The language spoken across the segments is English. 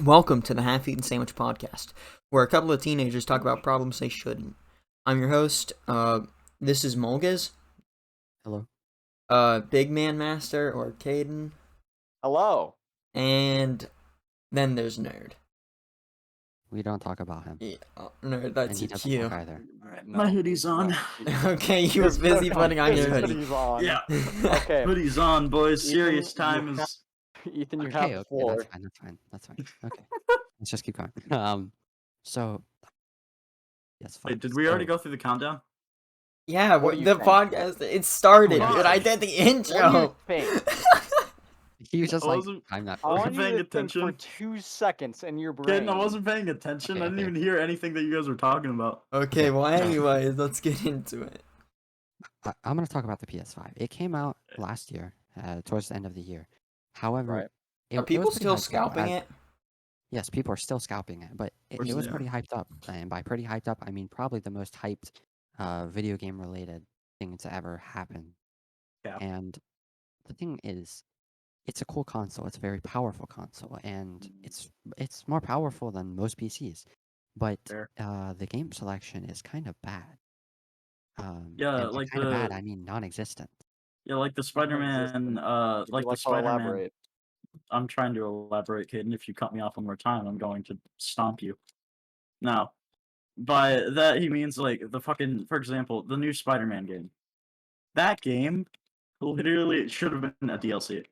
Welcome to the Half-Eaten Sandwich Podcast, where a couple of teenagers talk about problems they shouldn't. I'm your host. This is Molgiz, Hello. Big Man Master or Caden, Hello. and then there's Nerd. We don't talk about him. Yeah, Nerd, And that's he doesn't you. talk either. My hoodie's on. Okay, you were busy putting on your hoodie. Hoodie's on. Yeah. Okay. Hoodie's on, boys. Ethan, Serious you time have- is. Ethan, you Okay, have the okay, floor. that's fine. Okay. Let's just keep going. So yes, fine. Wait, did we already So, go through the countdown? Yeah, What do you the think? podcast, it started, Come dude. on. I did the What do you intro. think? You just I like wasn't- time that. I wasn't want you paying to think for attention. 2 seconds in your brain. Kidding, I wasn't paying attention. Okay, I didn't okay. even hear anything that you guys were talking about. Okay, well, anyways, let's get into it. I'm gonna talk about the PS5. It came out last year, towards the end of the year. However, Right. it, Are it was people pretty still hyped up scalping as- it? Yes, people are still scalping it, but it course was they pretty hyped up. And by pretty hyped up, I mean probably the most hyped video game related thing to ever happen. Yeah. And the thing is, it's a cool console. It's a very powerful console, and it's more powerful than most PCs. But Fair. the game selection is kind of bad. Yeah, and by like kind of bad, the- I mean non-existent. Yeah, like the Spider-Man. Would you Like the to Spider-Man. elaborate? I'm trying to elaborate, Caden. If you cut me off one more time, I'm going to stomp you. Now, by that he means like the fucking, for example, the new Spider-Man game. That game literally should have been a DLC.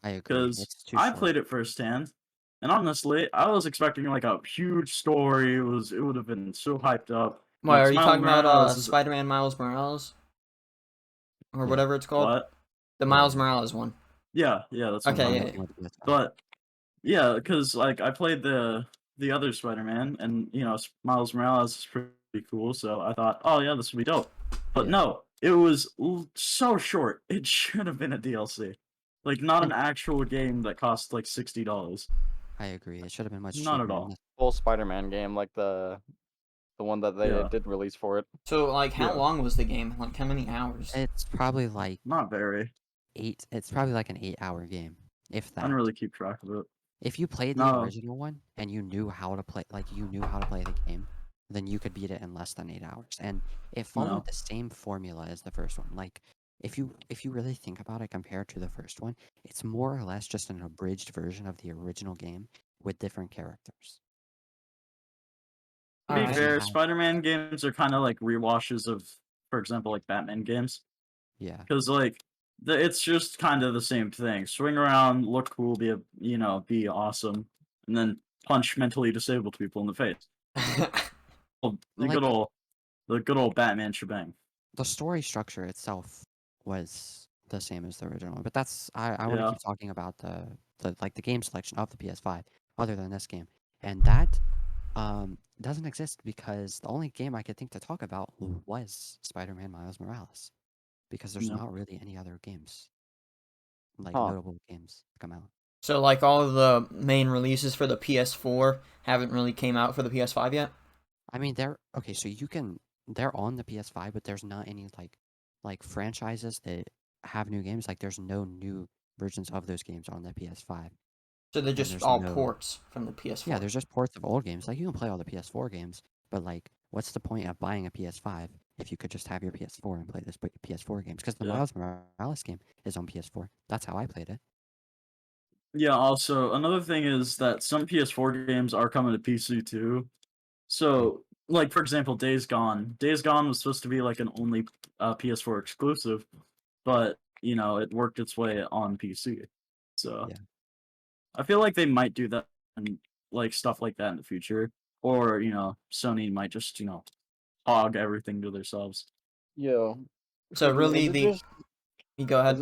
I agree. Because It's too I short. played it firsthand, and honestly, I was expecting like a huge story. It would have been so hyped up. Why, Like, are you Miles talking about Morales is- Spider-Man Miles Morales? Or Yeah. whatever it's called? What? The Yeah. Miles Morales one. Yeah, that's what Okay, I'm yeah, talking Working with the PS5. But yeah, because like I played the other Spider-Man, and Miles Morales is pretty cool. So I thought, oh yeah, this would be dope. But Yeah. no, it was so short. It should have been a DLC, like not an And- actual game that cost like $60. I agree. It should have been much Not at cheaper. all. Full Spider-Man game, like the one that they Yeah. did release for it. So, like, how Yeah. long was the game? Like, how many hours? It's probably like Not very. 8. It's probably like an 8-hour game, if I that. don't really keep track of it. If you played the No. original one and you knew how to play, like you knew how to play the game, then you could beat it in less than 8 hours. And it followed No. the same formula as the first one. Like if you really think about it compared to the first one, it's more or less just an abridged version of the original game with different characters. To be Alright. fair, Yeah. Spider-Man games are kind of like rewashes of, for example, like Batman games, Yeah. because like it's just kind of the same thing. Swing around, look cool, be awesome, and then punch mentally disabled people in the face. Well, Like- the good old Batman shebang. The story structure itself was the same as the original one, but that's I want to Yeah. keep talking about the game selection of the PS5 other than this game. And that doesn't exist because the only game I could think to talk about was Spider-Man Miles Morales. Because there's No. not really any other games, like Huh. notable games to come out. So, like, all of the main releases for the PS4 haven't really came out for the PS5 yet? I mean, they're okay. So they're on the PS5, but there's not any like franchises that have new games. Like there's no new versions of those games on the PS5. So they're And just there's all no- ports from the PS4. Yeah, there's just ports of old games. Like you can play all the PS4 games, but like, what's the point of buying a PS5 if you could just have your PS4 and play this PS4 games? Because the Yeah. Miles Morales game is on PS4. That's how I played it. Yeah. Also, another thing is that some PS4 games are coming to PC too. So, like for example, Days Gone. Days Gone was supposed to be like an only PS4 exclusive, but it worked its way on PC. So, Yeah. I feel like they might do that and like stuff like that in the future, or Sony might just hog everything to themselves. Yo. So Freaking- really is it the- just- You go ahead.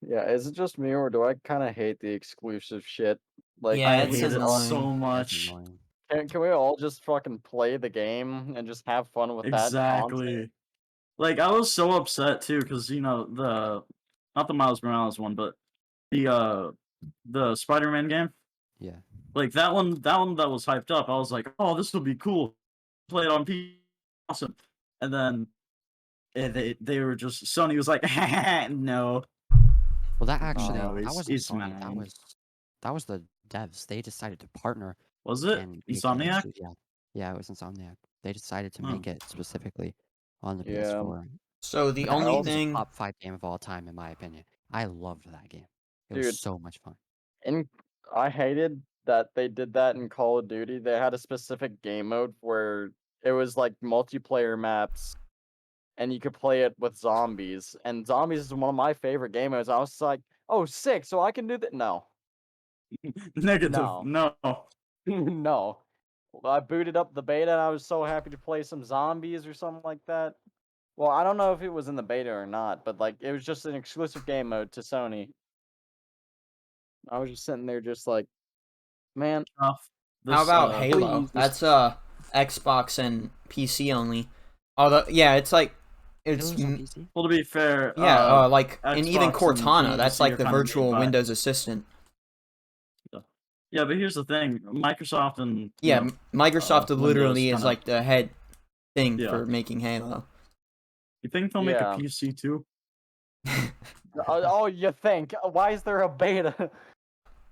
Is it just me, or do I kind of hate the exclusive shit? Like, Yeah, I it's hate it annoying. so That's much. annoying. can we all just fucking play the game and just have fun with that? Exactly. Like I was so upset too, because the not the Miles Morales one, but the Spider-Man game. Yeah. Like that one that was hyped up. I was like, oh, this will be cool. Play it on PC, awesome. And then they were just Sony was like, no. Well, that actually no, that it's- wasn't it's Sony. mine. That was the devs. They decided to partner Was it and make it Insomniac? yeah, it was Insomniac. They decided to Hmm. make it specifically on the Yeah. PS4. So the That only game is a thing, top 5 game of all time, in my opinion. I loved that game. It Dude. was so much fun. And I hated that they did that in Call of Duty. They had a specific game mode where it was like multiplayer maps and you could play it with zombies. And zombies is one of my favorite game modes. I was like, oh, sick, so I can do that. No. Negative. No. No. No. Well, I booted up the beta and I was so happy to play some zombies or something like that. Well, I don't know if it was in the beta or not, but like it was just an exclusive game mode to Sony. I was just sitting there just like, man, how This, about Halo? please That's Xbox and PC only. Although yeah, it's like it's Halo's on PC? Well, to be fair, yeah, like and even Xbox and Cortana, that's PC like are the kinda made virtual by- Windows assistant. Yeah, but here's the thing: Microsoft and Yeah, Microsoft Windows literally is kinda- like the head thing Yeah. for making Halo. You think they'll make Yeah. a PC too? oh, you think? Why is there a beta?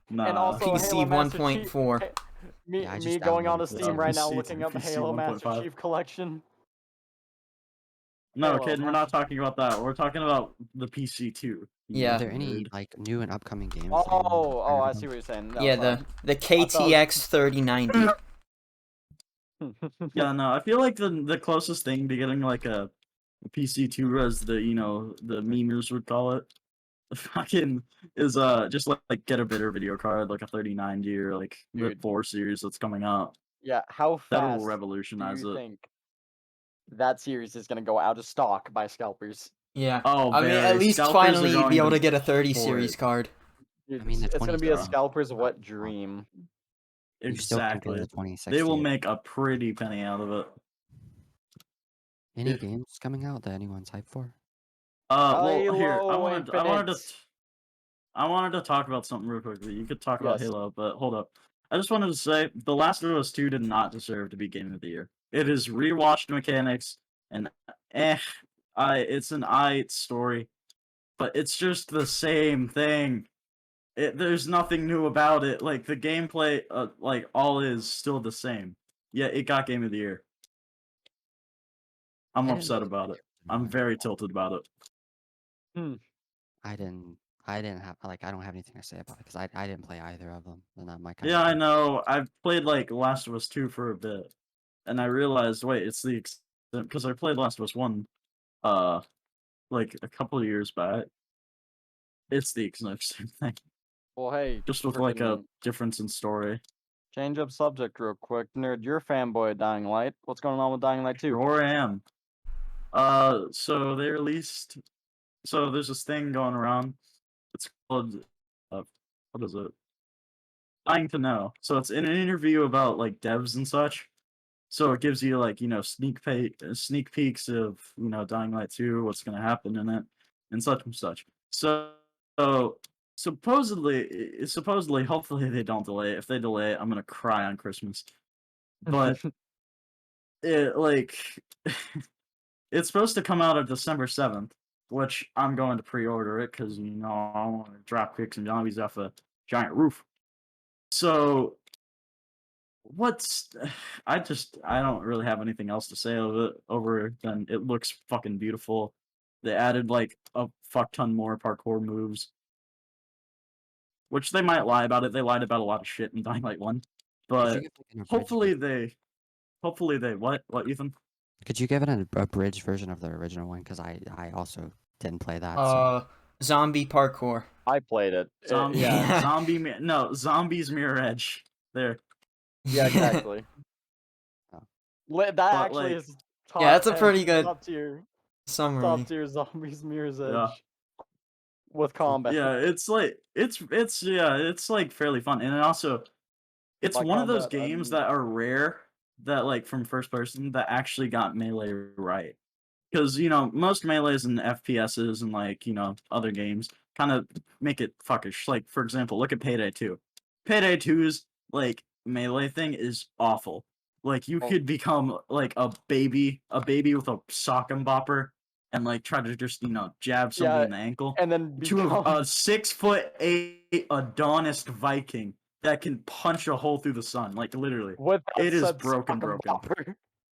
Nah. And also PC Halo Master 1.4. Chief. Me, Yeah, I me just going onto downloaded it. Steam right now, PC looking up PC Halo Master 1.5. Chief Collection. No, Halo kid, we're not Master- talking about that. We're talking about the PC too. Yeah. Are there any like new and upcoming games? Oh, that you want to I heard see what you're saying. No, Yeah, sorry. the KTX 3090. Yeah, no, I feel like the closest thing to getting like a PC2, as the the memers would call it, fucking is just like get a better video card, like a 3090 or like the Dude. 4 series that's coming out. Yeah, how That'll fast do revolutionize you it. think that series is gonna go out of stock by scalpers? Yeah. Oh, I mean, at very. least Scalpers are finally going be able to to get a 30 for series it. card. Dude, I mean, the it's gonna be a 20 scalper's wet dream. You still can Exactly. get a 2060. They will make a pretty penny out of it. Any if- games coming out that anyone's hyped for? Well, here Halo I wanted Infinite. I wanted to talk about something real quickly. You could talk about Yes. Halo, but hold up. I just wanted to say The Last of Us 2 did not deserve to be Game of the Year. It is rewatched mechanics and it's an story, but it's just the same thing. There's nothing new about it. Like the gameplay, like all is still the same. Yeah, it got Game of the Year. I'm I didn't upset really about play it. to I'm know. very tilted about it. I didn't have like I don't have anything to say about it because I didn't play either of them, and that might kind Yeah, I of know. I've played like Last of Us 2 for a bit, and I realized, wait, it's the because I played Last of Us 1, like a couple of years back. It's the exact same thing, Well, hey, just with like a frickin' difference in story. change up subject real quick. Nerd, you're a fanboy of Dying Light. What's going on with Dying Light 2? Sure am. So they released. So there's this thing going around. It's called, what is it? Dying to Know. So it's in an interview about like devs and such. So it gives you like sneak peeks of Dying Light 2, what's gonna happen in it, and such. So supposedly, hopefully they don't delay it. If they delay it, I'm gonna cry on Christmas. But it like it's supposed to come out on December 7th, which I'm going to pre-order it because I want to drop kick some zombies off a giant roof. So I don't really have anything else to say of it over than it looks fucking beautiful. They added like a fuck ton more parkour moves, which they might lie about it. They lied about a lot of shit in Dying Light 1, Could you but give, like, an abridged hopefully version- they what Ethan? Could you give it an abridged version of the original one? Because I also didn't play that. So. Zombie parkour. I played it. Zombie, Yeah, Zombies Mirror Edge. There. yeah, exactly. Oh. That But, actually like- is top Yeah, that's a 10, pretty good top tier Summary. zombies Mirror's Edge Yeah. with combat. Yeah, it's like it's like fairly fun, and it also it's By one of those combat, I games mean- that are rare that like from first person that actually got melee right. Because most melees and FPSs and like other games kind of make it fuckish. Like for example, look at Payday 2. Payday 2's like melee thing is awful. Like you Oh. could become like a baby with a sock and bopper and like try to just jab somebody Yeah, in the ankle. And then To become... a 6'8" Adonis Viking that can punch a hole through the sun, like literally. With that It is said, broken.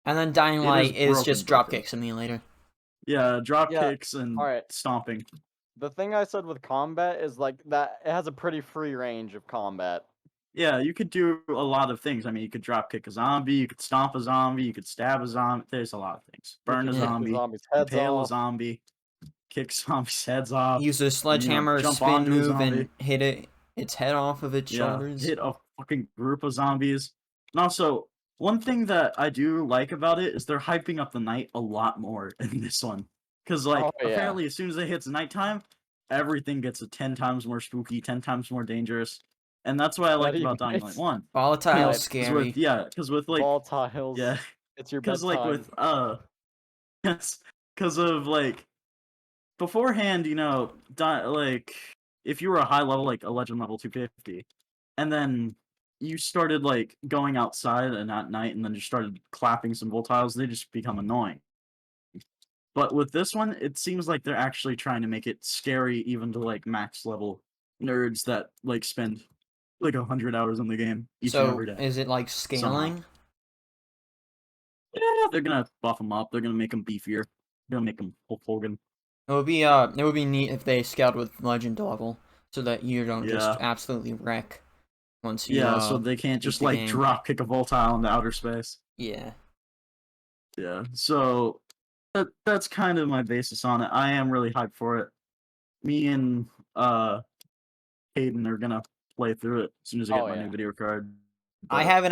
And then Dying It Light is is just broken. Dropkick Simulator. Yeah, drop Yeah, kicks and alright. stomping. The thing I said with combat is like that it has a pretty free range of combat. Yeah, you could do a lot of things. I mean, you could drop kick a zombie, you could stomp a zombie, you could stab a zombie. There's a lot of things. You Burn can a kick the zombie, zombies' heads impale a off. zombie, kick zombies' heads off. Use a sledgehammer jump spin onto a move zombie. and hit its head off of its Yeah, shoulders. hit a fucking group of zombies. And also, one thing that I do like about it is they're hyping up the night a lot more in this one. Because, like, Oh, yeah. apparently as soon as it hits nighttime, everything gets 10 times more spooky, 10 times more dangerous. And that's what I liked Buddy, about Dying Light it's 1. Volatile, Right. 'Cause scary. because with, like, volatiles. yeah, It's your because, bedtime. like, with, yes, because of, like, beforehand, like, if you were a high level, like a legend level 250, and then you started like going outside and at night, and then you started clapping some volatiles, they just become annoying. But with this one, it seems like they're actually trying to make it scary, even to like max level nerds that like spend like 100 hours in the game each and So every day. is it like scaling? Yeah, they're gonna buff them up. They're gonna make them beefier. They're gonna make them Hulk Hogan. It would be neat if they scaled with legend level, so that you don't just Yeah. absolutely wreck once you. Yeah, so they can't beat just the like game. drop kick a volatile into outer space. Yeah. Yeah, so that's kind of my basis on it. I am really hyped for it. Me and Hayden are gonna play through it as soon as I get Oh, my yeah. new video card. I But haven't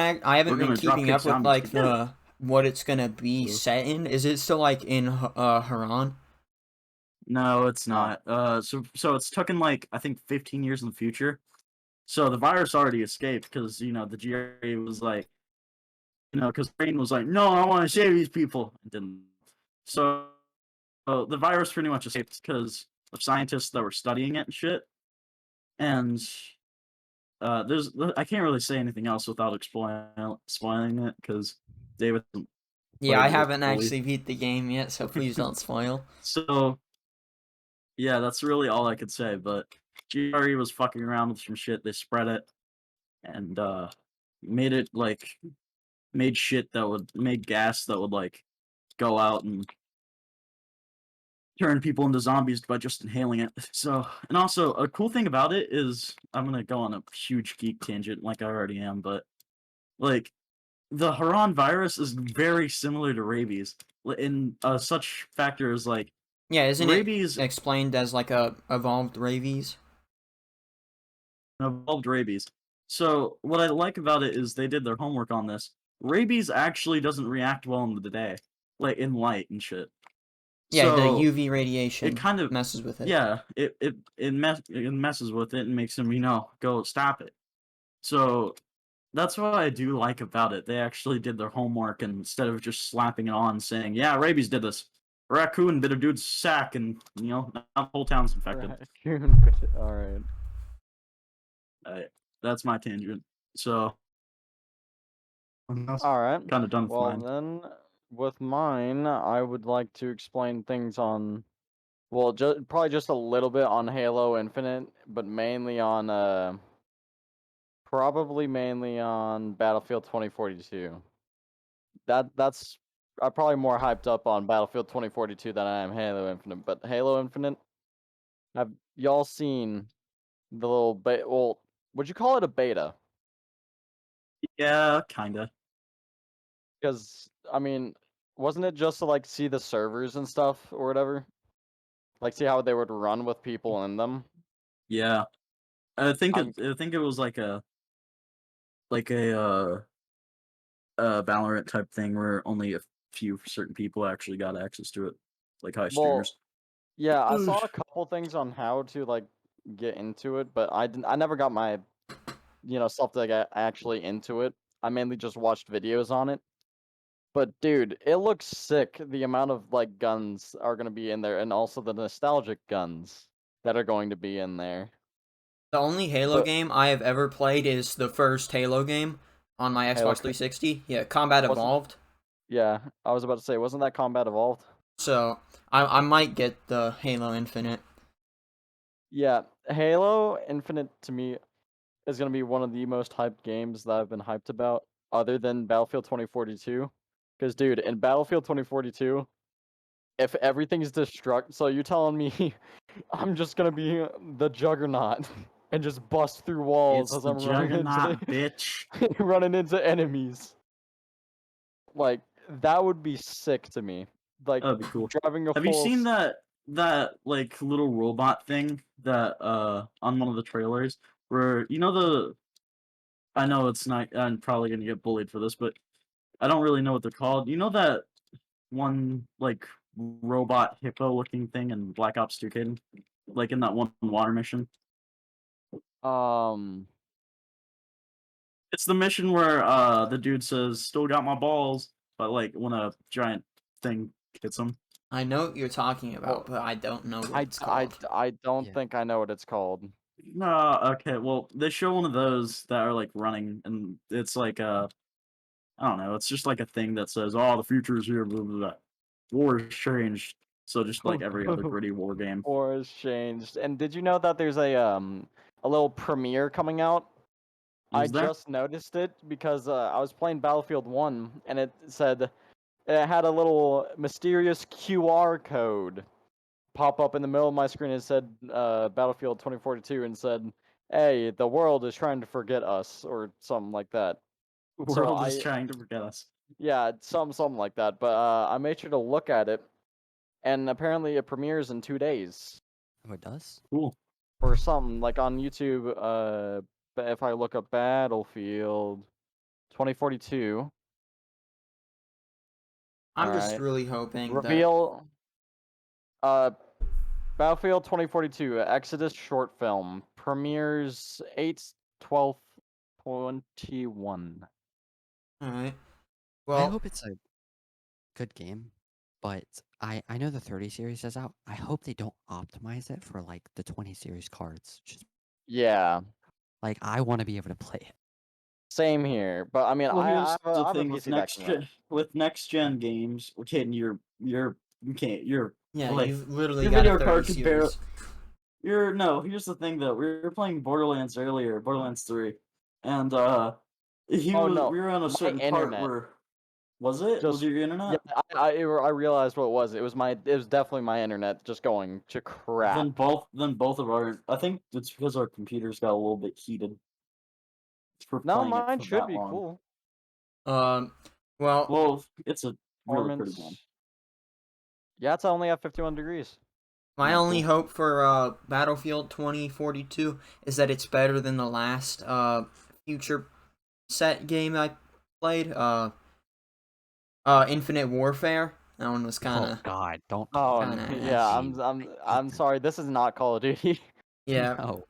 we're been gonna drop keeping kick up with zombies like together. what it's gonna be So- set in. Is it still like in Haran? No, it's not. So it's taken like I think 15 years in the future. So the virus already escaped because the GRE was like, because Brain was like, no, I want to save these people. It didn't. So the virus pretty much escaped because of scientists that were studying it and shit. And I can't really say anything else without spoiling it because David hasn't Yeah, I played it haven't fully. actually beat the game yet, so please don't spoil. So yeah, that's really all I could say. But GRE was fucking around with some shit. They spread it and made it like made gas that would like go out and turn people into zombies by just inhaling it. So, and also a cool thing about it is I'm gonna go on a huge geek tangent like I already am, but like the Haran virus is very similar to rabies in such factors like Yeah, isn't rabies it explained as like a evolved rabies? evolved rabies. So what I like about it is they did their homework on this. Rabies actually doesn't react well in the day, like in light and shit. Yeah, the So UV radiation it kind of messes with it. yeah, it messes with it and makes them go stop it. So that's what I do like about it. They actually did their homework, and instead of just slapping it on saying, yeah, rabies did this. A raccoon bit a dude's sack, and now the whole town's infected. Alright. That's my tangent. So Alright. kind of done with Well, mine. then, with mine, I would like to explain things on, well, probably just a little bit on Halo Infinite, but probably mainly on Battlefield 2042. That's I'm probably more hyped up on Battlefield 2042 than I am Halo Infinite. But Halo Infinite, have y'all seen the little beta? Well, would you call it a beta? Yeah, kinda. Because I mean, wasn't it just to like see the servers and stuff or whatever? Like see how they would run with people in them. Yeah, I think I'm- I think it was like a Valorant type thing where only a few certain people actually got access to it, like high Well, streamers. yeah, I saw Oof. a couple things on how to like get into it, but I never got my self to get actually into it. I mainly just watched videos on it. But dude, it looks sick. The amount of like guns are gonna be in there, and also the nostalgic guns that are going to be in there. The only Halo But- game I have ever played is the first Halo game on my Halo Xbox 360. Yeah, Combat Wasn't- Evolved. Yeah, I was about to say, wasn't that Combat Evolved? So I might get the Halo Infinite. Yeah, Halo Infinite to me, is gonna be one of the most hyped games that I've been hyped about, other than Battlefield 2042. Because, dude, in Battlefield 2042, if everything's destruct, so you're telling me I'm just gonna be the Juggernaut and just bust through walls It's as the I'm running Juggernaut, into bitch. running into enemies. Like that would be sick to me. Like That'd be cool. driving a Have you full. seen that like little robot thing that on one of the trailers where I know it's not, I'm probably gonna get bullied for this, but I don't really know what they're called. You know that one like robot hippo looking thing in Black Ops 2 Kid? Like in that one water mission? Um. It's the mission where the dude says, "Still got my balls," but like when a giant thing hits him. I know what you're talking about, Well, but I don't know what I it's called. I don't Yeah. think I know what it's called. No, okay, well they show one of those that are like running and it's like I don't know, it's just like a thing that says, "Oh, the future is here, blah blah blah. War has changed." So just like every other gritty war game. Or has changed. And did you know that there's a little premiere coming out? I Is there? just noticed it because I was playing Battlefield 1 and it said it had a little mysterious QR code pop up in the middle of my screen. It said Battlefield 2042 and said, "Hey, the world is trying to forget us," or something like that. The So world is trying to forget us. yeah, something like that. But I made sure to look at it, and apparently it premieres in 2 days Oh, it does? Cool. or something like on YouTube. If I look up Battlefield 2042, I'm all just right, really hoping that reveal uh Battlefield 2042 Exodus short film premieres 8/12/21. all right. I Well, hope it's a good game, but I know the 30 series is out. I hope they don't optimize it for like the 20 series cards. Just Yeah, like I want to be able to play it. same here. But I mean, Well, here's the I have a thing PC that can run it. with next gen games, okay, and you can't yeah, like you've literally your got a video 30 card could barely series. you're no, here's the thing though. We were playing Borderlands earlier, Borderlands 3. And Oh no, we were on a my certain part internet where was it? Was just your yeah. internet? I realized what it was. It was definitely my internet just going to crap. Then both of our I think it's because our computers got a little bit heated for No, playing it mine for should that be long. cool. Um, well, Well, it's a really pretty game. Performance. Yeah, it's only at 51 degrees. my Oh, only cool. hope for Battlefield 2042 is that it's better than the last future set game I played. Infinite Warfare. That one was kind Oh of God, don't. Oh Kinda yeah, ashy. I'm sorry. This is not Call of Duty. yeah. No.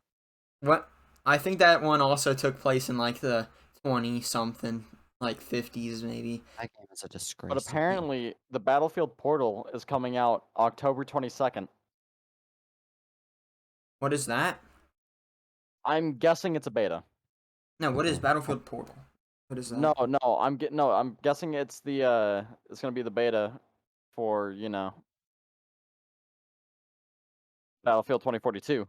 What I think that one also took place in like the 20 something, like 50s maybe. That game is a disgrace. But to me. apparently, the Battlefield Portal is coming out October 22nd. What is that? I'm guessing it's a beta. No, what is Oh. Battlefield Portal? What is that? No, I'm guessing it's it's gonna be the beta for Battlefield 2042.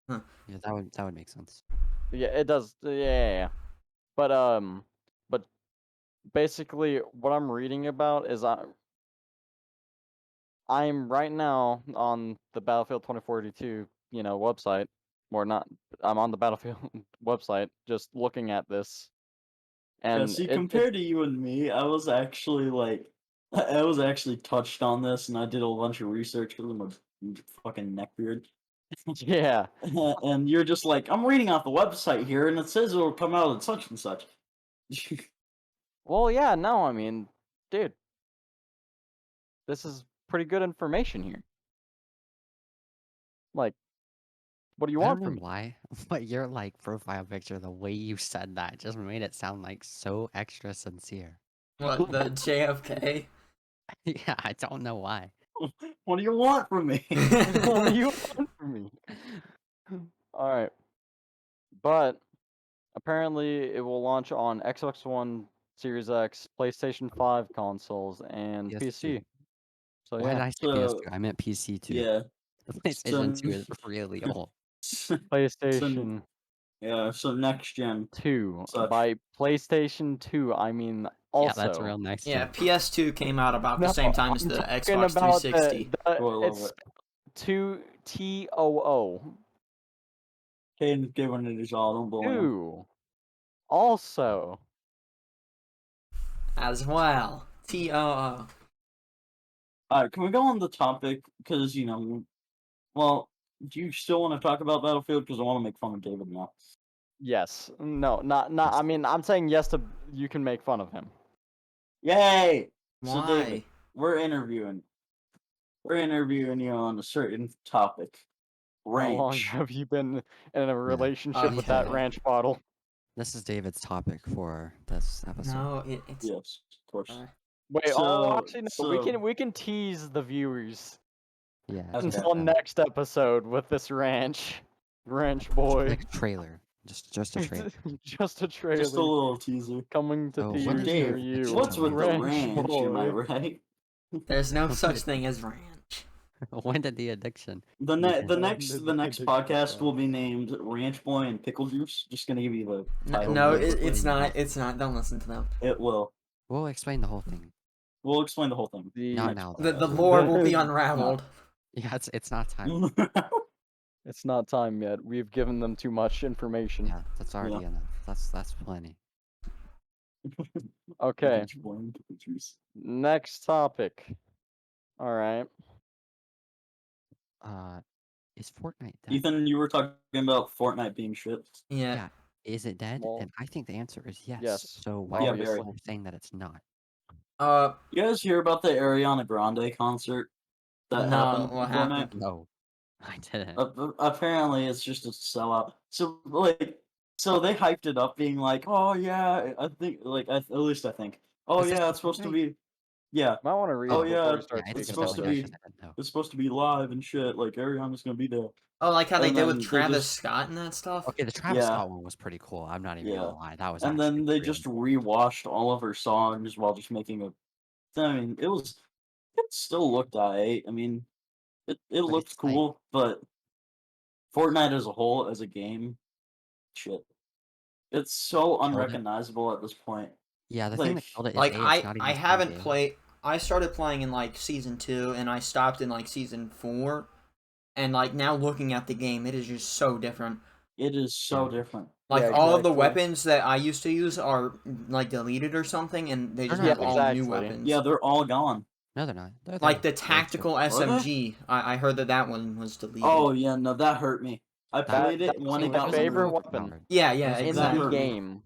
Yeah, that would make sense. Yeah, it does. Yeah. But basically, what I'm reading about is I'm right now on the Battlefield 2042, website, or not. I'm on the Battlefield website, just looking at this, Yeah, and see, it compared to you and me, I was actually like, I was actually touched on this, and I did a bunch of research because I'm a fucking neckbeard. yeah. And you're just like, I'm reading off the website here, and it says it'll come out at such and such. Well, yeah. No, I mean, dude, this is pretty good information here. Like, what do you I want don't know from me? why, but your like profile picture, the way you said that, just made it sound like so extra sincere. What, the JFK? Yeah, I don't know why. What do you want from me? What do you want from me? All right, but apparently it will launch on Xbox One, Series X, PlayStation 5 consoles, and PS2. PC. So Why did yeah, I say So, PS2? I meant PC too. yeah. The PlayStation 2 So, is really old. PlayStation Yeah, so next gen. 2. Such. By PlayStation 2, I mean Yeah, also. that's real nice. Yeah, Jim. PS2 came out about the No, same time as I'm the talking Xbox about 360. Oh, I love it's it. 2 TOO. Caden's giving it his all. Don't bully him. 2. Also. As well. TOO. Alright, can we go on the topic? Because, well, do you still want to talk about Battlefield? Because I want to make fun of David now. Yes. No, not. I mean, I'm saying yes to. You can make fun of him. Yay! Why? So, David, we're interviewing you on a certain topic. How long Ranch. have you been in a relationship with that yeah. ranch bottle? This is David's topic for this episode. No, it's. Yes, of course. Wait. So- actually, no. so- We can tease the viewers Yeah. Okay. until next episode with this ranch boy. Like a trailer. Just a trailer. Just a trailer Just a little teaser. coming to Oh, theaters what near Dave, you. what's with the Ranch ranch, am I boy. right? There's no such thing as ranch. When did the addiction? The Okay. next Addiction podcast style. will be named Ranch Boy and Pickle Juice. Just gonna give you the title. No, of it. it's not. It's not. Don't listen to them. It will. We'll explain the whole thing. We'll explain the whole thing. Not next now. The though. lore will be unraveled. Yeah, it's not time. It's not time yet. We've given them too much information. Yeah, that's already enough. That's plenty. Okay. Ranch Boy and Pickle Juice. Next topic. All right. Is Fortnite dead? Ethan, you were talking about Fortnite being shit. Yeah. Yeah. Is it dead? Well, And I think the answer is yes. yes, So why Yeah, are very. you saying that it's not? You guys hear about the Ariana Grande concert that No, happened? what in happened? Fortnite? No, I didn't. Apparently, it's just a sellout. So they hyped it up, being like, "Oh yeah, I think at least I think. Oh Is this yeah, it's supposed to Fortnite? be, yeah, might want to read Oh, before yeah, we start Yeah, it's speaking supposed about to this. be- I didn't know. it's supposed to be live and shit. Like Ariana's gonna be there." Oh, like how they And did then with they Travis just- Scott and that stuff. Okay, the Travis Yeah. Scott one was pretty cool. I'm not even Yeah. gonna lie. That was. And then actually they really just cool. rewashed all of her songs while just making a. I mean, it still looked alright. I mean, it looked it's like- cool, but Fortnite as a whole, as a game, shit. It's so Killed it. unrecognizable at this point. Yeah, the thing that like- killed it is Like A, it's not even I the same haven't game. played. I started playing in like season 2, and I stopped in like season 4. And like now looking at the game, it is just so different. It is so Yeah. different. Like Yeah, all of the exactly. weapons that I used to use are like deleted or something, and they just Yeah, have all new exactly. weapons. Yeah, they're all gone. No, they're not. They're Like the there. They're tactical they? SMG. I heard that one was deleted. Oh yeah, no, that hurt me. I That- played it that when was it my got favorite removed. weapon. yeah, yeah, Those are In That exactly. the hurt me. game.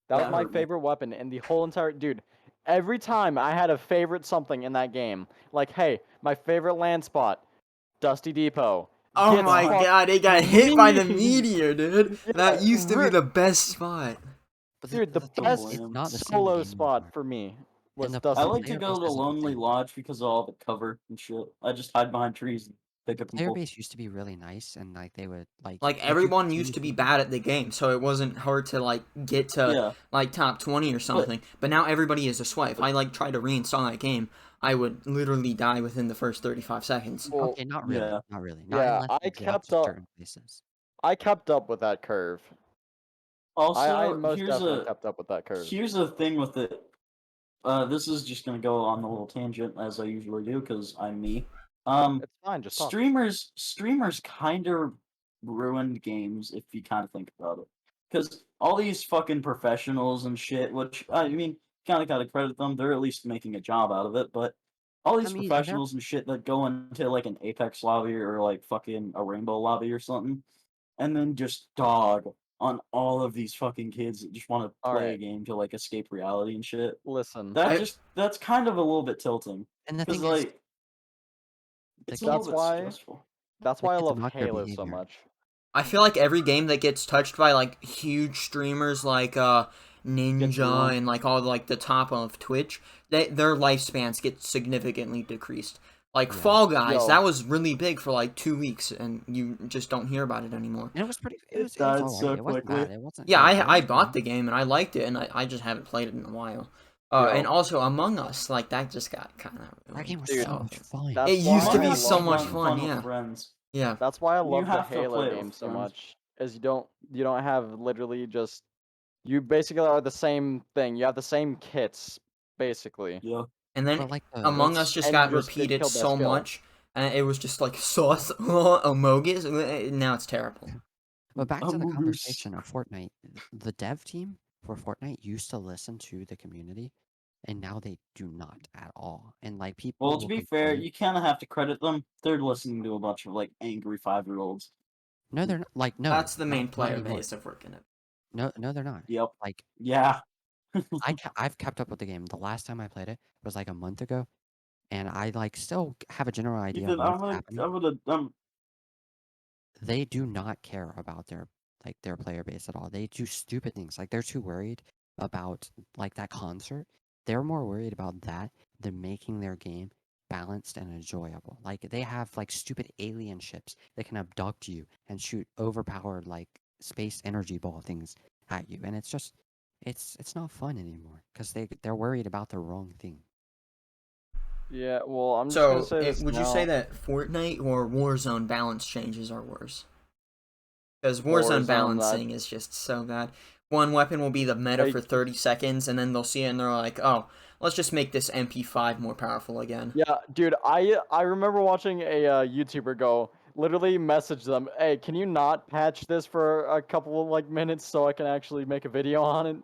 That was That my hurt me. favorite weapon in the whole entire dude. Every time I had a favorite something in that game, like hey, my favorite land spot, Dusty Depot. Oh Gets my fucked god, it got hit by the me. meteor, dude. Yeah, That used to be rip. the best spot. But Dude, the thing best is, it's not the same solo game spot anymore. for me was the Dusty I player like to base go to isn't the Lonely same. Lodge because of all the cover and shit. I just hide behind trees and pick up Player people. base used to be really nice, and like they would like. Like if you everyone choose used to be people- bad at the game, so it wasn't hard to like get to Yeah, like top 20 or something. But now everybody is a swipe. If I like try to reinstall that game, I would literally die within the first 35 seconds. Well, Okay, not really. Yeah. Not really. Not Yeah, unless I you get kept to up- certain places. I kept up with that curve. Also, I most here's definitely a kept up with that curve. here's the thing with it. This is just gonna go on a little tangent as I usually do because I'm me. It's fine, just talk. Streamers kind of ruined games if you kind of think about it, because all these fucking professionals and shit, which I mean, kind of gotta credit them. They're at least making a job out of it, but all these mean, and they're- professionals and shit that go into like an Apex lobby or like fucking a Rainbow lobby or something, and then just dog on all of these fucking kids that just want to play a Alright. game to like escape reality and shit. Listen, That's kind of a little bit tilting And the because thing is, like the it's a game- little That's bit why- stressful. that's why I it's love not their Halo so behavior. much. I feel like every game that gets touched by like huge streamers like Ninja ruined. and like all like the top of Twitch, their lifespans get significantly decreased. Like Yeah. Fall Guys, Yo. that was really big for like 2 weeks, and you just don't hear about it anymore. and it was pretty. It It was died alright. so It wasn't quickly. bad. It wasn't. Yeah, good. It I was bought fine. the game and I liked it, and I just haven't played it in a while. Yo. And also Among Us, like that just got kind of That game was Dude, so much fun. that's It used to why be I so love much that- fun, with yeah. friends. Yeah. That's why I You love the have to Halo play it game with so friends. much. is you don't have literally just you basically are the same thing. You have the same kits basically, Yeah. And then But like Among that's- Us just and got you just get repeated killed by so skill. much, and it was just like sauce, Amogus. Now it's terrible. But back to the Among Us. conversation of Fortnite, the dev team for Fortnite used to listen to the community, and now they do not at all. And like people Well, to will be fair, complain- you kind of have to credit them. They're listening to a bunch of like angry 5-year-olds. no, they're not. Like no, That's the main not player anymore. base if we're gonna. No, they're not. Yep. Like Yeah. I've kept up with the game. The last time I played it was like a month ago, and I like still have a general idea of Ethan, I'm what's gonna, happening. I'm gonna, They do not care about their player base at all. They do stupid things. Like they're too worried about like that concert. They're more worried about that than making their game balanced and enjoyable. Like they have like stupid alien ships that can abduct you and shoot overpowered like space energy ball things at you. And it's just it's not fun anymore because they're worried about the wrong thing. Yeah, well, I'm just So, gonna say this would you say now. that Fortnite or Warzone balance changes are worse? Because Warzone, Warzone balancing is just so bad. One weapon will be the meta Like- for 30 seconds, and then they'll see it and they're like, oh, let's just make this MP5 more powerful again. Yeah, dude, I remember watching a YouTuber go literally message them, "Hey, can you not patch this for a couple of like minutes so I can actually make a video on it?"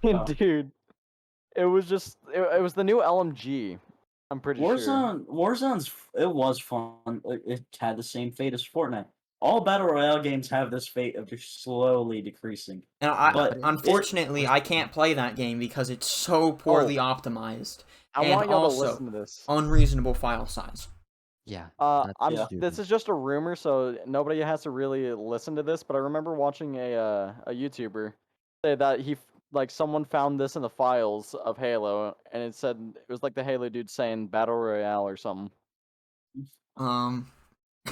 And Oh. dude, it was just it was the new LMG. I'm pretty sure. Warzone's it was fun. It had the same fate as Fortnite. All battle royale games have this fate of just slowly decreasing. And But unfortunately, I can't play that game because it's so poorly optimized. I and want y'all to also- listen to this. Unreasonable file size. Yeah. I'm that's this stupid. is just a rumor, so nobody has to really listen to this. But I remember watching a YouTuber say that like someone found this in the files of Halo, and it said it was like the Halo dude saying Battle Royale or something.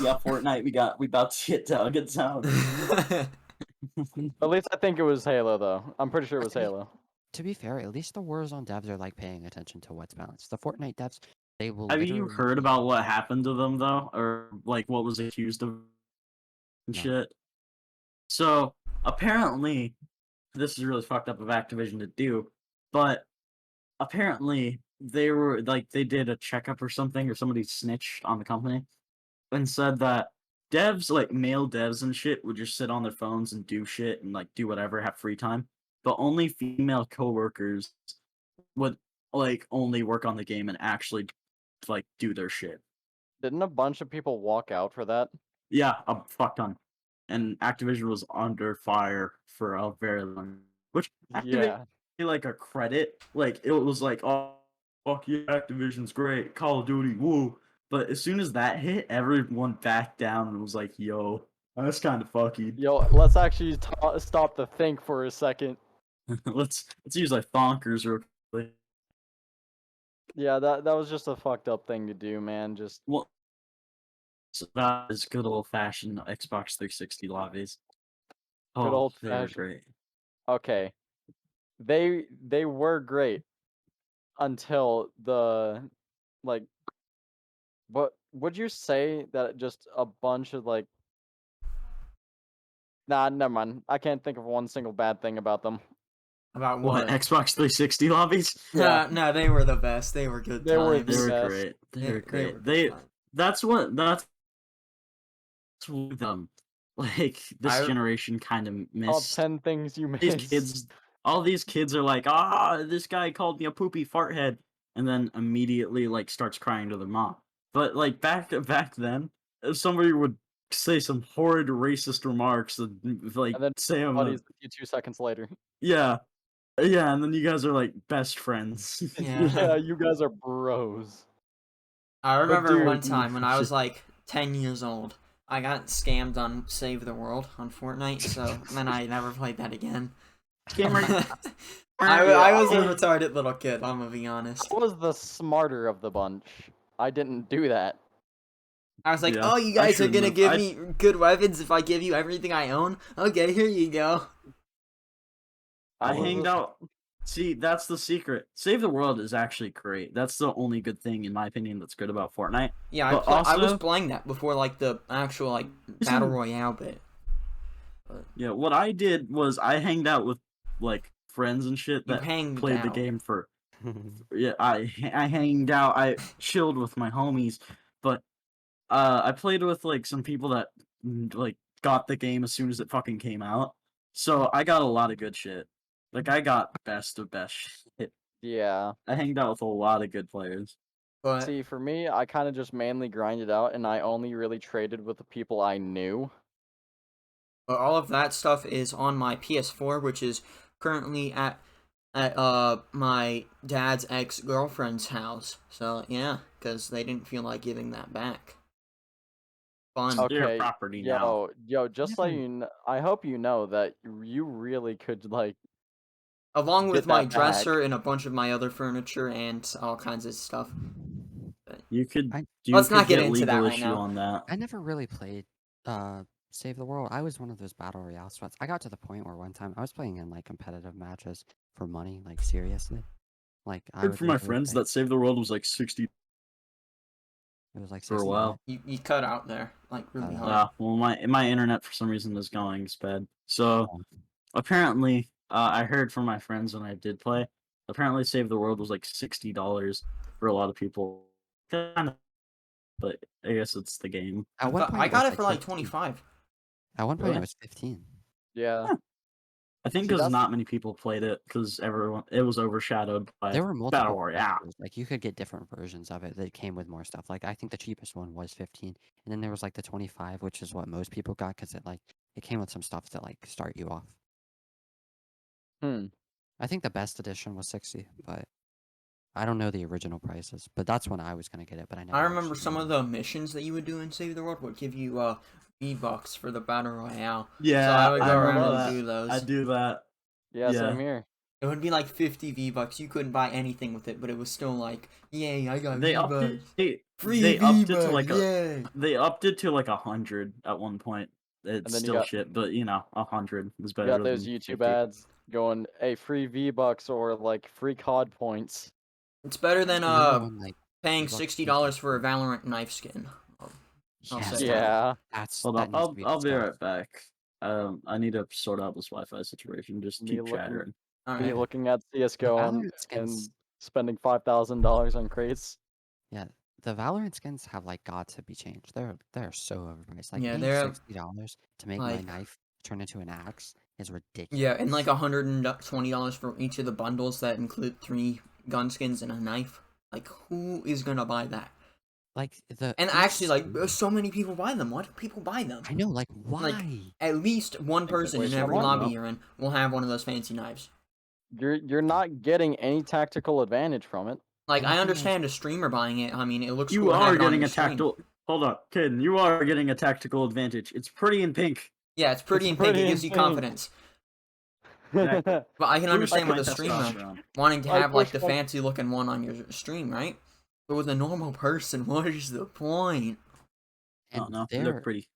Yeah, Fortnite, we about to get dug it down. At least I think it was Halo, though. I'm pretty sure it was Okay. Halo. To be fair, at least the Warzone devs are like paying attention to what's balanced. The Fortnite devs, they will. Have you literally heard be- about what happened to them though, or like what was accused of and No. shit? So apparently, this is really fucked up of Activision to do, but apparently they were like they did a checkup or something, or somebody snitched on the company and said that devs, like male devs and shit, would just sit on their phones and do shit and like do whatever, have free time, but only female coworkers would like only work on the game and actually like do their shit. Didn't a bunch of people walk out for that? Yeah, a fuck ton. And Activision was under fire for a very long, which Activision Yeah. like a credit. Like it was like, oh fuck yeah, Activision's great, Call of Duty, woo. But as soon as that hit, everyone backed down and was like, yo, that's kind of fucky. Yo, let's actually stop to think for a second. let's use like thonkers real quick. Yeah, that was just a fucked up thing to do, man. Just Well, so that is good old fashioned Xbox 360 lobbies. Oh, they were old-fashioned. great. okay. They were great until the like. What would you say that just a bunch of like? Nah, never mind. I can't think of one single bad thing about them. About What, what? Xbox 360 lobbies? Yeah. No, they were the best. They were good They were times. They the were best. great. They were were great. good They times. that's what them like this I- generation kind of Top missed. 10 things you These missed. kids, all these kids are like, this guy called me a poopy fart head, and then immediately like starts crying to their mom. But like back then, if somebody would say some horrid racist remarks and like And then say them, Buddies with you 2 seconds later. yeah, and then you guys are like best friends. Yeah. Yeah, you guys are bros. I remember one dude, time when I was like 10 years old, I got scammed on Save the World on Fortnite, so then I never played that again. Gamer. I was a retarded little kid, I'm gonna be honest. I was the smarter of the bunch. I didn't do that. I was like, Yeah, oh, you I guys are shouldn't gonna have. give me good weapons if I give you everything I own? Okay, here you go. I was hanged the- out. See, that's the secret. Save the World is actually great. That's the only good thing, in my opinion, that's good about Fortnite. Yeah, But I was also- playing that before like the actual like battle royale bit. Yeah, what I did was I hanged out with like friends and shit You that hanged played the out. game for. Yeah, I hanged out. I chilled with my homies, but I played with like some people that like got the game as soon as it fucking came out. So I got a lot of good shit. Like I got best of best shit. Yeah. I hanged out with a lot of good players. But See, for me, I kind of just mainly grinded out, and I only really traded with the people I knew. all of that stuff is on my PS4, which is currently at my dad's ex-girlfriend's house. So yeah, because they didn't feel like giving that back. Fun. Okay. Your property now. Yo, just so Never- you know, I hope you know that you really could like. Along with Get my that back. dresser and a bunch of my other furniture and all kinds of stuff. You could. I- You Let's could not get into legal that right issue now. on that. I never really played Save the World. I was one of those battle royale sweats. I got to the point where one time I was playing in like competitive matches for money, like seriously. Like I I heard would from my literally friends pay- that Save the World was like 60 it was like for a 60 while. You cut out there like really hard. Well, my internet for some reason is going bad. So apparently, I heard from my friends when I did play. Apparently, Save the World was like $60 for a lot of people. Kinda, but I guess it's the game. At one point I got was it for like 15. 25. At one point Really? it was 15. Yeah. I think See, because that's- not many people played it because it was overshadowed by There were multiple Battle Royale. versions, like you could get different versions of it that came with more stuff. Like I think the cheapest one was 15, and then there was like the 25, which is what most people got because it came with some stuff to like start you off. Hmm. I think the best edition was 60, but I don't know the original prices. But that's when I was gonna get it. But I never. I remember actually some did. of the missions that you would do in Save the World would give you V-Bucks for the battle royale. Yeah, So I would go remember around that. and do those. I do that. Yeah, Yeah. same here. It would be like 50 V-Bucks. You couldn't buy anything with it, but it was still like, yay, I got They upped V-Bucks. it. Free They upped it to V-Bucks, like a. yay. They upped it to like 100 at one point. It's then you still got- shit, but 100 is You better got than those YouTube 50. ads going, "Hey, free V-Bucks or like free COD points." It's better than Remember when, like, paying V-Bucks $60 for a Valorant knife skin. I'll yes, say that- Yeah. that's Hold that up, needs to be I'll be discussed. right back. I need to sort out this Wi-Fi situation. Just Me keep looking- chattering. All Me right. looking at CS:GO The and Valorant skins, spending $5,000 on crates. the Valorant skins have like got to be changed. They're so overpriced. Like Yeah, paying they're, $60 to make my like- knife turn into an axe is ridiculous. Yeah, and like $120 for each of the bundles that include 3 gun skins and a knife. Like, who is gonna buy that? Like the And each actually, like, skin- so many people buy them. Why do people buy them? I know, like why? At least one person in waste of every money. lobby you're in will have one of those fancy knives. You're not getting any tactical advantage from it. Like, The I thing is- understand a streamer buying it. I mean, it looks You cool to have are it on getting your a stream. tactical. Hold up, kid. You are getting a tactical advantage. It's pretty in pink. Yeah, it's pretty It's in pink. It pretty gives in you pink. confidence. Exactly. But I can Boost understand my with a streamer testosterone. wanting to I have like push the my- fancy looking one on your stream, right? But with a normal person, what is the point? I don't And know. they're They're pretty.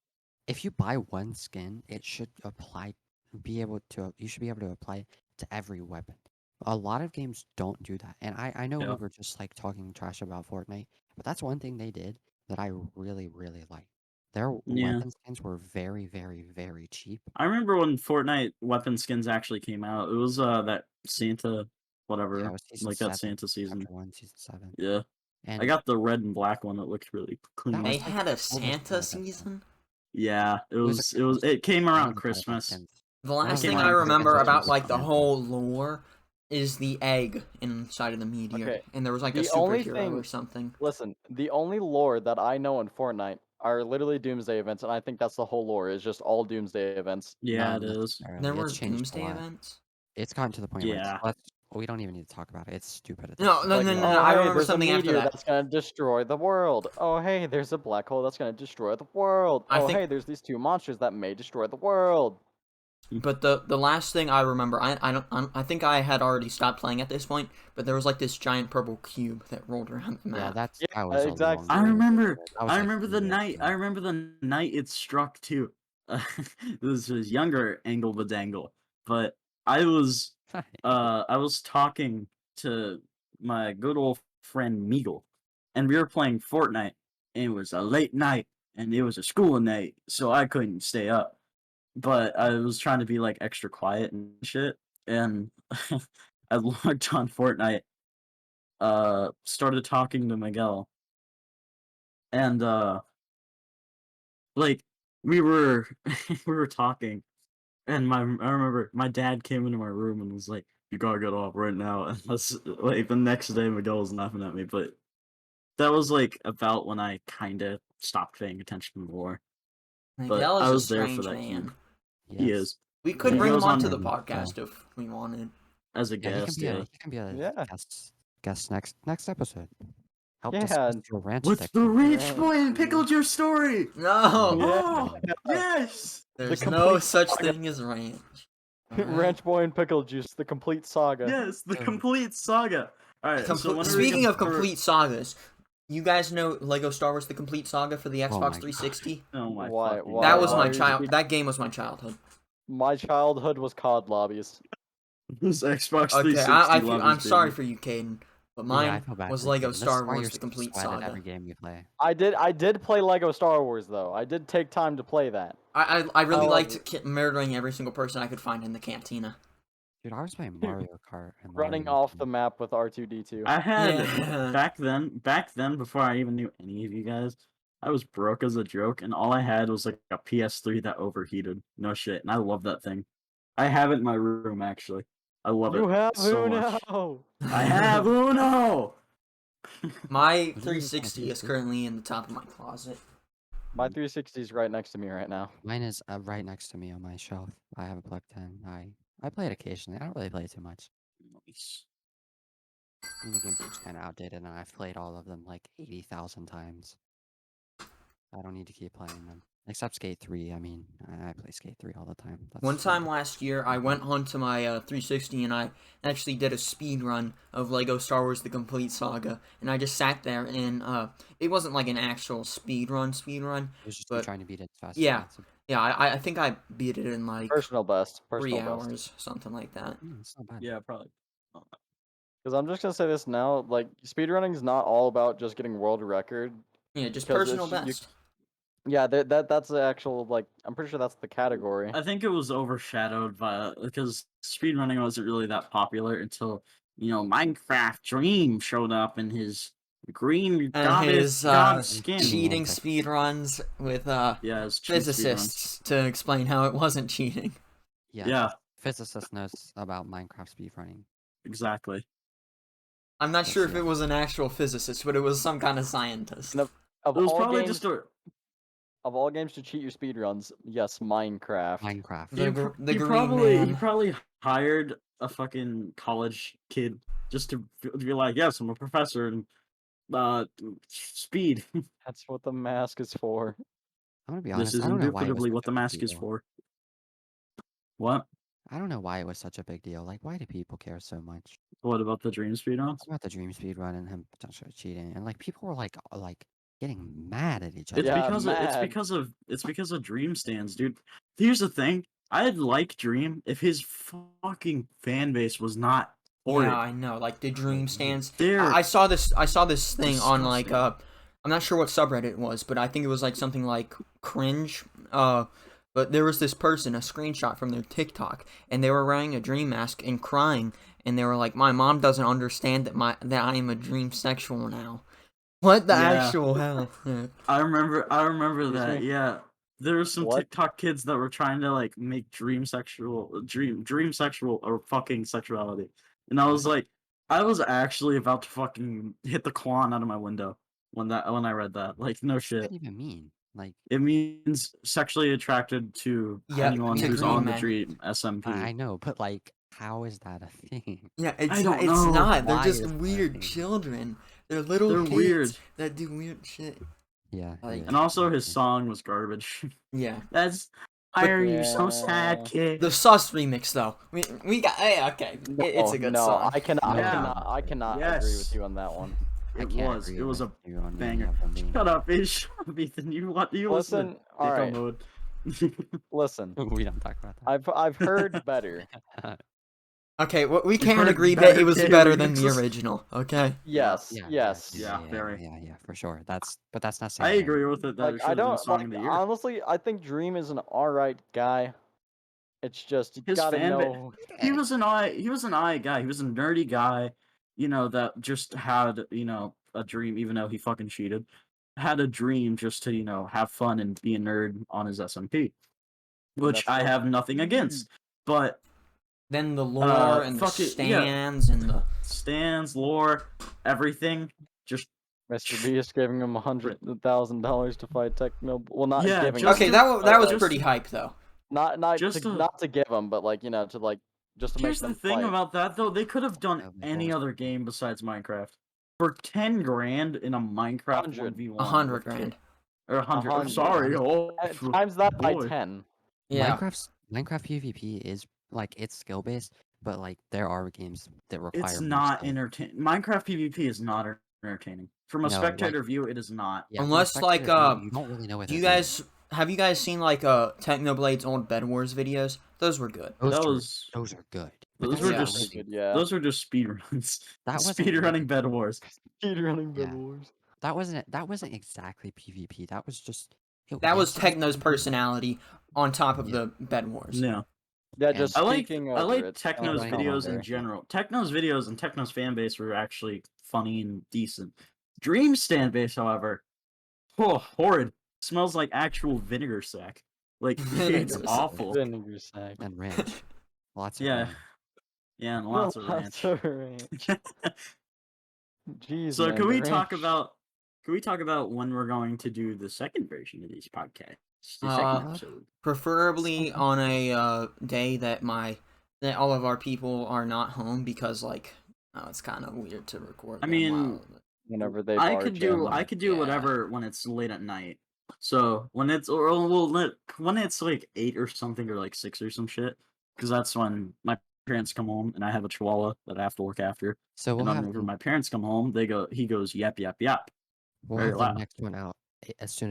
if you buy one skin, it should apply. You should be able to apply it to every weapon. A lot of games don't do that, and I know we Yeah. were just like talking trash about Fortnite, but that's one thing they did that I really really like. Their Yeah. weapon skins were very very very cheap. I remember when Fortnite weapon skins actually came out. It was that Santa, whatever, Yeah, it was season like that 7, Santa season. Chapter 1, season 7, Yeah, and I got the red and black one that looked really clean. was They like had the a oldest Santa one I've ever season. Yeah, it was was. a It was. Christmas It came one around of the better Christmas. skins. The One of last the thing better I better remember skins about was like the Santa. whole lore is the egg inside of the meteor, Okay, and there was like a the only superhero thing- or something. Listen, the only lore that I know in Fortnite are literally Doomsday events, and I think that's the whole lore. Is just all Doomsday events. Yeah, Not it is. necessarily. There It's were changed a Doomsday lot. events. It's gotten to the point where Yeah. we don't even need to talk about it. It's stupid. At this No, point. no, Like, no, no, oh, no. I hey, remember there's something a after meteor that. that's gonna destroy the world. Oh, hey, there's a black hole that's gonna destroy the world. I Oh, think- hey, there's these 2 monsters that may destroy the world. But the last thing I remember, I think I had already stopped playing at this point. But there was like this giant purple cube that rolled around the map. Yeah, Yeah, that was a exactly. long I time remember. ago. That was, I like, remember the 3 years night. ago. I remember the night it struck too. This was younger Angle Badangle, but I was talking to my good old friend Meagle, and we were playing Fortnite, and it was a late night, and it was a school night, so I couldn't stay up. But I was trying to be like extra quiet and shit, and I logged on Fortnite, started talking to Miguel, and like we were we were talking, and I remember my dad came into my room and was like, "You gotta get off right now." And that's like the next day, Miguel was laughing at me, but that was like about when I kind of stopped paying attention more. Miguel I is a was there for strange that man. He Yes. is We could He bring him goes on onto the and, podcast if we wanted. as a Yeah, he can guest. be a Yeah. he can be a Yeah. guest next episode. Help Yeah. discuss your ranch What's the addiction. rich Right. boy and Pickle Juice story? No, Yeah. Oh yes. there's complete no such saga. thing as ranch. Alright? Ranch Boy and Pickle Juice, the complete saga. Yes, the So- complete saga. All right. So when are we Speaking gonna of complete sagas, you guys know Lego Star Wars: The Complete Saga for the Oh Xbox my God. 360? Oh my Why- fucking why- That God. was why my are you child. speaking- That game was my childhood. My childhood was COD lobbies. This Xbox Okay, 360 I'm sorry baby. for you, Caden, but Yeah, mine I feel bad was for you, Lego Caden. This is Star why Wars: you're The supposed to Complete sweat at Saga. every game you play. I did play Lego Star Wars though. I did take time to play that. I really Oh. liked murdering every single person I could find in the cantina. Dude, I was playing Mario Kart and Running Mario off Kart. the map with R2D2. I had Yeah. back then before I even knew any of you guys, I was broke as a joke, and all I had was like a PS3 that overheated. No shit, and I love that thing. I have it in my room actually. I love You it have so much. Uno. I have Uno. My Was it 360 is PS3? currently in the top of my closet. My 360 is right next to me right now. Mine is right next to me on my shelf. I have it plugged in. I play it occasionally. I don't really play it too much. Nice. The game's kind of outdated, and I've played all of them like 80,000 times. I don't need to keep playing them. Except Skate 3. I mean, I play Skate 3 all the time. One time last year, I went onto my 360 and I actually did a speed run of Lego Star Wars: The Complete Saga, and I just sat there and it wasn't like an actual speed run. It was just you but- trying to beat it as fast Yeah. as possible. Yeah, I think I beat it in like Personal best. 3 Personal best. hours, something like that. It's not bad. Yeah, probably. Because I'm just gonna say this now, like speedrunning is not all about just getting world record. Yeah, just 'Cause personal it's- you- best. Yeah, that's the actual like. I'm pretty sure that's the category. I think it was overshadowed by because speedrunning wasn't really that popular until Minecraft Dream showed up in his green And his god skin. cheating Okay. speed runs with Yeah, his cheat speedruns. physicists to explain how it wasn't cheating. Yeah, Physicist knows about Minecraft speedrunning. exactly. I'm not Yes, sure if yeah. it was an actual physicist, but it was some kind of scientist. No. Of It was all probably games, just a. of all games to cheat your speedruns, yes, Minecraft. Minecraft. The He green probably man. he probably hired a fucking college kid just to be like, yes, I'm a professor and speed. That's what the mask is for. I'm gonna be This honest. is I don't know why it was indubitably such what a the big mask is deal. for. What? I don't know why it was such a big deal. Like, why do people care so much What about the dream speedruns? about the dream speed run and him potentially cheating? And like, people were like getting mad at each other. It's Yeah, it's because of Dream stands, dude. Here's the thing. I'd like Dream if his fucking fan base was not supported. Yeah, I know. Like the dream stands. They're I saw this thing on like disgusting. I'm not sure what subreddit it was, but I think it was like something like cringe. But there was this person, a screenshot from their TikTok, and they were wearing a dream mask and crying, and they were like, "My mom doesn't understand that I am a dream sexual now." What the Yeah. actual hell? Yeah. I remember Excuse that. me? Yeah. There were some What? TikTok kids that were trying to like make dream sexual or fucking sexuality. And I was like, I was actually about to fucking hit the Quan out of my window when I read that. Like, no What does shit. that even mean? Like, It means sexually attracted to Yep, anyone to who's dream on the men. dream SMP. I know, but like, how is that a thing? Yeah, I don't it's know. not. They're Why just is that a weird thing? children. They're little They're kids weird. that do weird shit. Yeah. Like- yeah, And also his yeah. song was garbage. Yeah. Why are you so sad, Yeah. kid? The Sus remix though. We got okay. It's a good no, song. I cannot. Yeah. I cannot agree Yes. with you on that one. I It can't was. agree It was a with you on any banger. of them being- Shut up, Shut up, Ethan. You listen Listen, to all Dicko right. Mode. Listen, We don't talk about that. I've heard better. Okay, well, we We've heard can agree that better it was K better than the remixes. original. Okay. Yes, Yeah, yes. Yeah, very. yeah, for sure. But that's not saying I that agree with it that Like it I should have been don't Song like of the Year. honestly. I think Dream is an alright guy. It's just you His gotta fan base. know. He was an eye guy. He was a nerdy guy, that just had, a dream, even though he fucking cheated. Had a dream just to, have fun and be a nerd on his SMP, which That's I what- have nothing against. But Then the lore and the fuck it, yeah. stands and the stands, lore, everything, just Mr. Beast giving him $100,000 to fight Techno. Well, not Yeah, giving. just okay, him, that was but, pretty hype though. not just to, to- not to give him, but like to like just to make Here's them the thing fight. about that though, they could have done Oh my any gosh. other game besides Minecraft. For 10 grand in a Minecraft 100. 1v1. 100 grand. Or 100. 100. Sorry. Oh, Times that by boy. 10. Yeah. Minecraft PvP is like it's skill based, but like there are games that require. It's more not skill. entertaining. Minecraft PvP is not entertaining. From a No, spectator view, it is not. Yeah, from a Unless, like, spectator view, you don't really know what Do you they're doing. guys have you guys seen like Technoblade's old Bed Wars videos? Those were good. Those That are- was those are good. those Because were Yeah. just Good, yeah. those were just speed runs. That wasn't Speed really- running Bed Wars. Speedrunning Yeah. Bed Wars. that wasn't exactly PvP. That was just That was it's just- Techno's personality on top of Yeah. the Bed Wars. Yeah. Yeah, And- just I like speaking I over like it, Techno's like videos in commentary. general. Techno's videos and Techno's fan base were actually funny and decent. Dream's fan base, however, horrid. Smells like actual vinegar sack. Like it's Vinegar sack. awful. Vinegar sack. and ranch. Lots of Yeah. ranch. Yeah, and lots of ranch. Lots of ranch. Jeez, So man, can the we talk ranch. about when we're going to do the second version of these podcasts? The Uh, second episode. Preferably on a day that all of our people are not home because it's kind of weird to record. I them mean, while- Whenever they I barge could do in. I could do Yeah. whatever when it's late at night. So when it's when it's like 8 or something, or like 6 or some shit, because that's when my parents come home and I have a chihuahua that I have to look after. So And we'll then have whenever my parents come home, he goes yap yap yap. we'll very have loud. the next one out as soon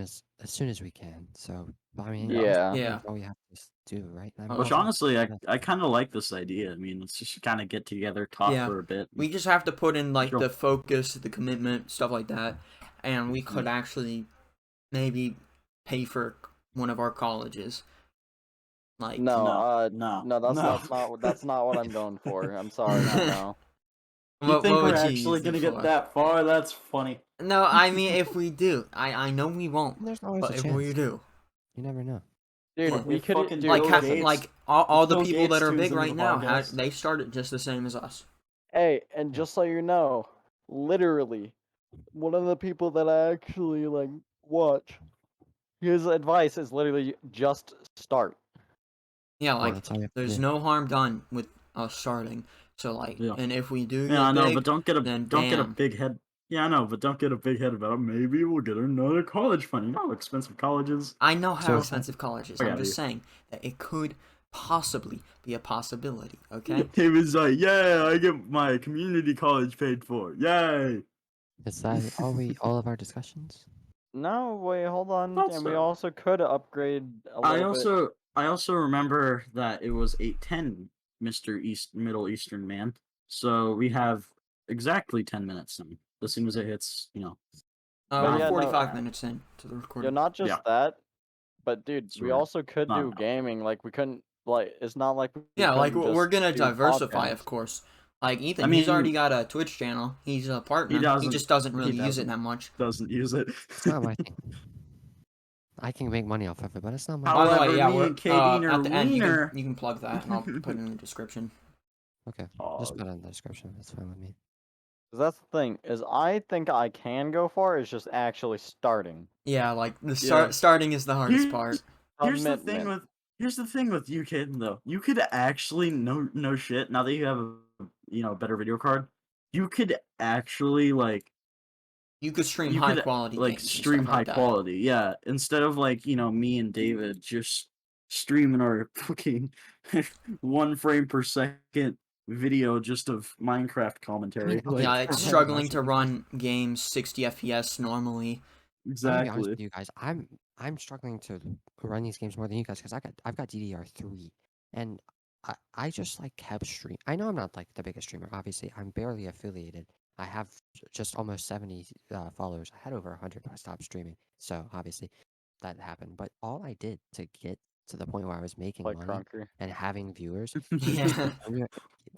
as we can. So I mean, Yeah. Yeah. that's all we have to do, right? I mean, Uh, Which that's- honestly, I that's- kind of like this idea. I mean, let's just kind of get together, talk Yeah. for a bit. we just have to put in Sure. the focus, the commitment, stuff like that, and we could actually maybe pay for one of our colleges. Like No, no, that's not what I'm going for. I'm sorry, no. You what, think what we're would you actually use it gonna get for? that far? That's funny. No, I mean if we do, I know we won't, There's always but a if chance. we do, You never know. Dude, Look, we we could fucking dude, like Bill ha- listen, Gates- like all the Bill people Gates that are tunes big into right the now, podcast. they started just the same as us. Hey, and just so you know, literally, one of the people that I actually like watch, his advice is literally just start. Yeah, Well, like that's all you have to there's do. no harm done with us starting. So like, Yeah. and if we do Yeah, I get know, big, but don't get a then bam. big head. Yeah, I know, but don't get a big head about it. Maybe we'll get another college fund. You know how expensive college is. I know how So- expensive college is. I I'm got just you. saying that it could possibly be a possibility. Okay. He was like, "Yeah, I get my community college paid for. Yay!" Is that all of our discussions? No, wait, hold on. Thought And we so. also could upgrade a little I also remember that it was 8:10, Middle Eastern man. So we have exactly 10 minutes now. As soon as it hits, But We're yeah, no, 45 minutes in to the bit. recording. Yeah, not just Yeah. that, but dude, we Sure. also could No, do no. gaming. Like we couldn't like it's not like we Yeah, like couldn't we're just gonna do diversify, podcasts. of course. Like Ethan, I he's already mean- got a Twitch channel. He's a partner. He doesn't- just doesn't he really use doesn't. it that much. doesn't use it. It's not my thing. I can make money off of it, but it's not my. How- By the way, However, yeah, me we're and Katie at the end. Wiener- You can plug that, and I'll put it in the description. Okay, just put it in the description. That's fine with me. 'Cause that's the thing is I think I can go far. It's just actually starting. Yeah, like the Yeah. starting is the hardest Here's- part. Here's the Commitment. thing with you, kid. Though you could actually no shit. Now that you have a better video card, you could actually You could stream you high could, quality like games and stream stuff high like that. quality. Yeah, instead of me and David just streaming our fucking 1 frame per second video just of Minecraft commentary. okay, Yeah, Like, it's I'm struggling to honestly- run games 60 FPS normally. I'm gonna be honest Exactly. with you guys. I'm struggling to run these games more than you guys because I've got DDR3, and I just like kept stream. I know I'm not like the biggest streamer. Obviously, I'm barely affiliated. I have just almost 70 followers. I had over 100 when I stopped streaming. So obviously, that happened. But all I did to get to the point where I was making Like money Crunker. and having viewers was just Yeah.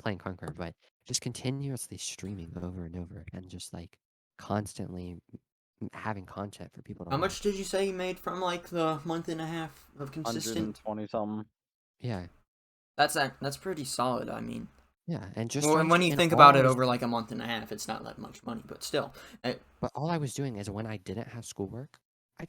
playing Conquer, but just continuously streaming over and over, and just like constantly having content for people to How watch. much did you say you made from like the month and a half of consistent? 120 something. Yeah, That's pretty solid. I mean, yeah, and just well, like when you and think all about I it was over like a month and a half, it's not that much money, but still. But all I was doing is when I didn't have schoolwork, I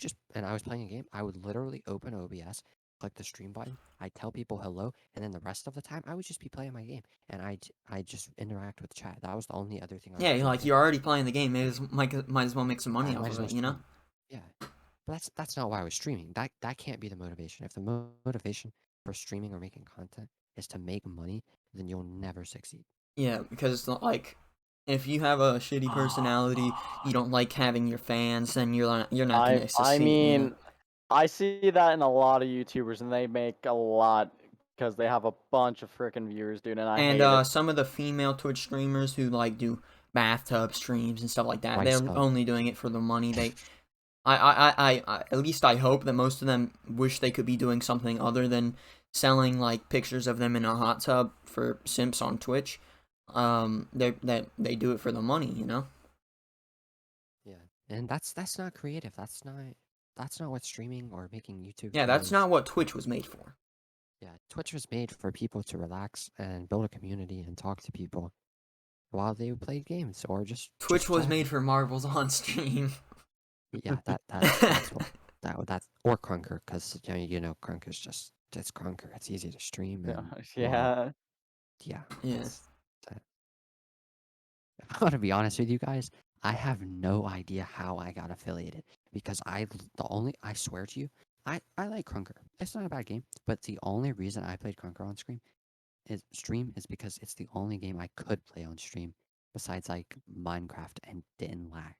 was playing a game, I would literally open OBS, click the stream button, I'd tell people hello, and then the rest of the time I would just be playing my game, and I just interact with chat. That was the only other thing I was Yeah, doing. like you're already playing the game. Might as well make some money I off might as of well it, you know? stream. Yeah, but that's not why I was streaming. That can't be the motivation. If the motivation for streaming or making content is to make money, then you'll never succeed. Yeah, because like, if you have a shitty personality, you don't like having your fans, then you're not gonna succeed. I You know? mean, I see that in a lot of YouTubers, and they make a lot because they have a bunch of freaking viewers, dude, and I hate And it. some of the female Twitch streamers who like do bathtub streams and stuff like that, Rice they're Cup. only doing it for the money. At least I hope that most of them wish they could be doing something other than selling like pictures of them in a hot tub for simps on Twitch. They do it for the money, you know. Yeah, and that's not creative. That's not what streaming or making YouTube Yeah, that's videos. not what Twitch was made for. Yeah, Twitch was made for people to relax and build a community and talk to people while they play games or just Twitch was chat. made for marbles on stream. Yeah, that's what that's or Crunker, because Crunker is just it's Crunker. It's easy to stream Yeah, and yeah. yeah. Yeah. That. I want to be honest with you guys. I have no idea how I got affiliated because I swear to you, I like Crunker. It's not a bad game, but the only reason I played Crunker on stream is because it's the only game I could play on stream besides like Minecraft and didn't lag.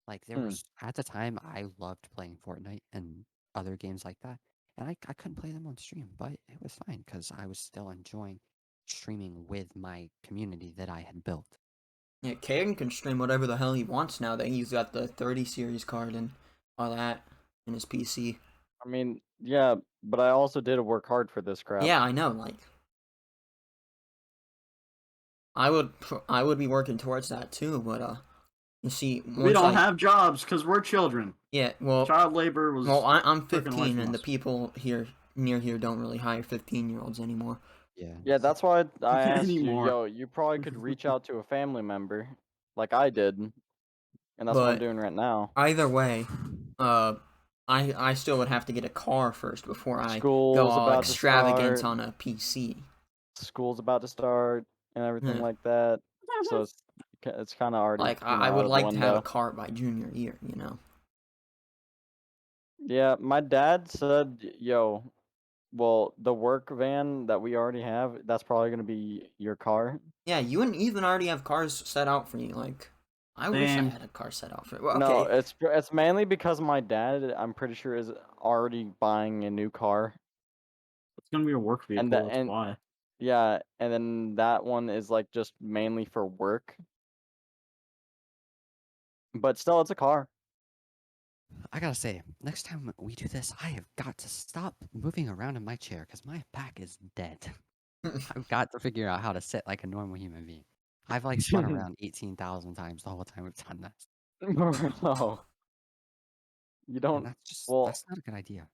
Like there Hmm. was at the time I loved playing Fortnite and other games like that, and I couldn't play them on stream, but it was fine because I was still enjoying streaming with my community that I had built. Yeah, Caden can stream whatever the hell he wants now that he's got the 30 series card and all that in his PC. I mean, yeah, but I also did work hard for this crap. Yeah, I know. Like, I would be working towards that too, but you see, We don't have jobs because we're children. Yeah, well, Child labor was. I'm taken away 15, from and the us. people near here don't really hire 15-year-olds anymore. Yeah. Yeah, that's why I asked you, Anymore. you probably could reach out to a family member, like I did, and that's what I'm But doing right now. either way, I still would have to get a car first before I School's go all about to extravagant start. on a PC. School's about to start and everything Yeah. like that, so it's kind of already Like, I I would out of like the to have a window. car by junior year, you know? Yeah, my dad said, yo, well, the work van that we already have, that's probably gonna be your car. Yeah, you and even already have cars set out for you. Like, I wish I Same. had a car set out for. Well, No, okay, it's mainly because my dad, I'm pretty sure, is already buying a new car. It's gonna be a work vehicle. That's and why. yeah, and then that one is like just mainly for work. But still, it's a car. I gotta say, next time we do this, I have got to stop moving around in my chair because my back is dead. I've got to figure out how to sit like a normal human being. I've like spun around 18,000 times the whole time we've done this. No, you And don't. that's Well, not a good idea.